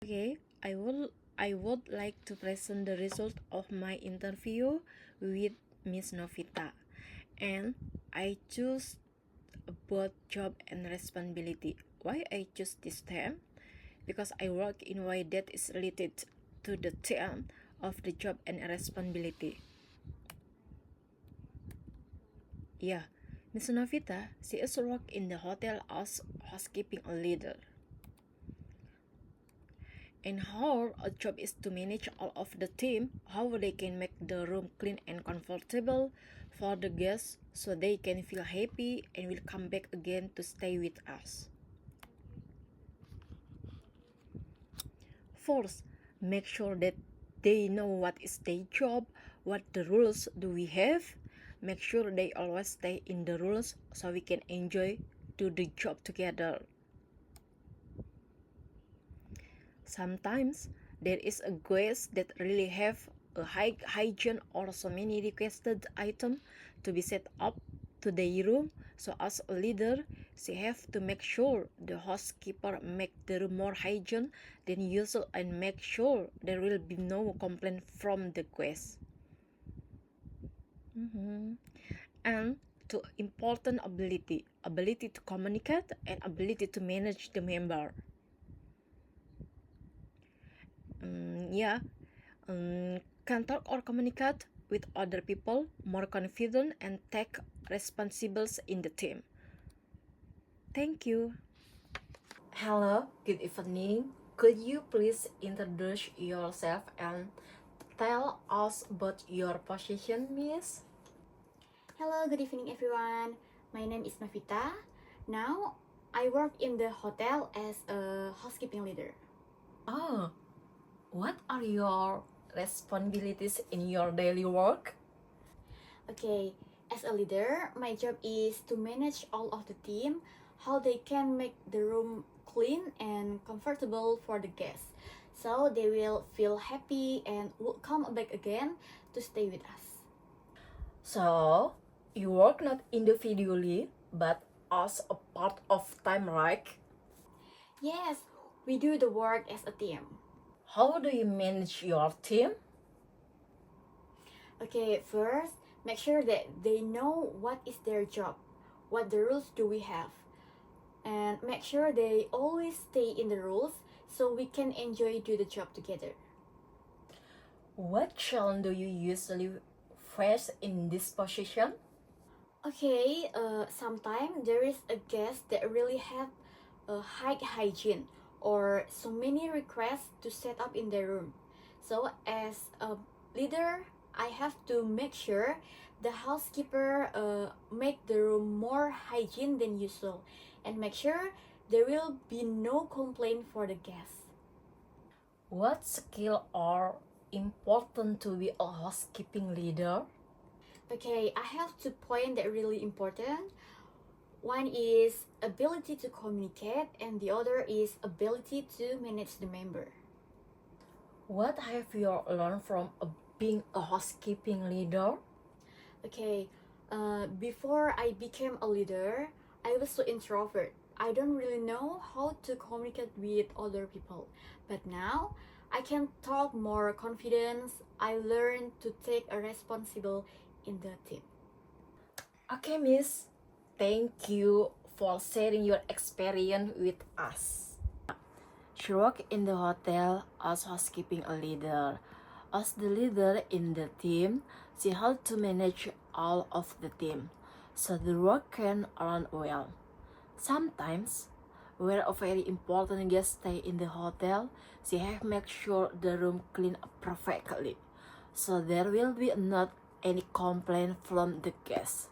Okay, I would like to present the result of my interview with Miss Novita, and I choose both job and responsibility. Why I choose this term? Because I work in a way that is related to the term of the job and responsibility. Yeah, Miss Novita, she is work in the hotel as housekeeping leader. And her job is to manage all of the team, how they can make the room clean and comfortable for the guests so they can feel happy and will come back again to stay with us. First, make sure that they know what is their job, what the rules do we have. Make sure they always stay in the rules so we can enjoy do the job together. Sometimes there is a guest that really have a high hygiene or so many requested item to be set up to their room. So as a leader, she have to make sure the housekeeper make the room more hygiene than usual and make sure there will be no complaint from the guest. And to important ability to communicate and ability to manage the member. Yeah, can talk or communicate with other people, more confident and take responsibles in the team. Thank you. Hello, good evening. Could you please introduce yourself and tell us about your position, Miss? Hello, good evening everyone. My name is Novita. Now, I work in the hotel as a housekeeping leader. Oh, what are your responsibilities in your daily work? Okay, as a leader, my job is to manage all of the team, how they can make the room clean and comfortable for the guests. So they will feel happy and will come back again to stay with us. So, you work not individually, but as a part of time, right? Yes, we do the work as a team. How do you manage your team? Okay, first, make sure that they know what is their job, what the rules do we have, and make sure they always stay in the rules so we can enjoy do the job together. What challenge do you usually face in this position? Okay, sometimes there is a guest that really have a high hygiene or so many requests to set up in their room. So as a leader, I have to make sure the housekeeper make the room more hygiene than usual and make sure there will be no complaint for the guests. What skill are important to be a housekeeping leader? Okay, I have two points that are really important. One is ability to communicate and the other is ability to manage the member. What have you learned from being a housekeeping leader? Okay, before I became a leader, I was so introvert. I don't really know how to communicate with other people. But now, I can talk more confidence. I learned to take a responsible in the team. Okay, Miss. Thank you for sharing your experience with us. She worked in the hotel as housekeeping leader. As the leader in the team, she had to manage all of the team, so the work can run well. Sometimes, where a very important guest stay in the hotel, she have make sure the room clean perfectly, so there will be not any complaint from the guests.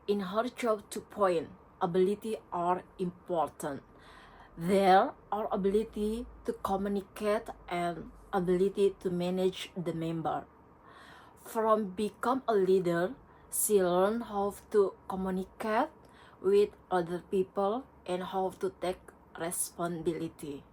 In her job to point, ability are important. There are ability to communicate and ability to manage the member. From become a leader, she learned how to communicate with other people and how to take responsibility.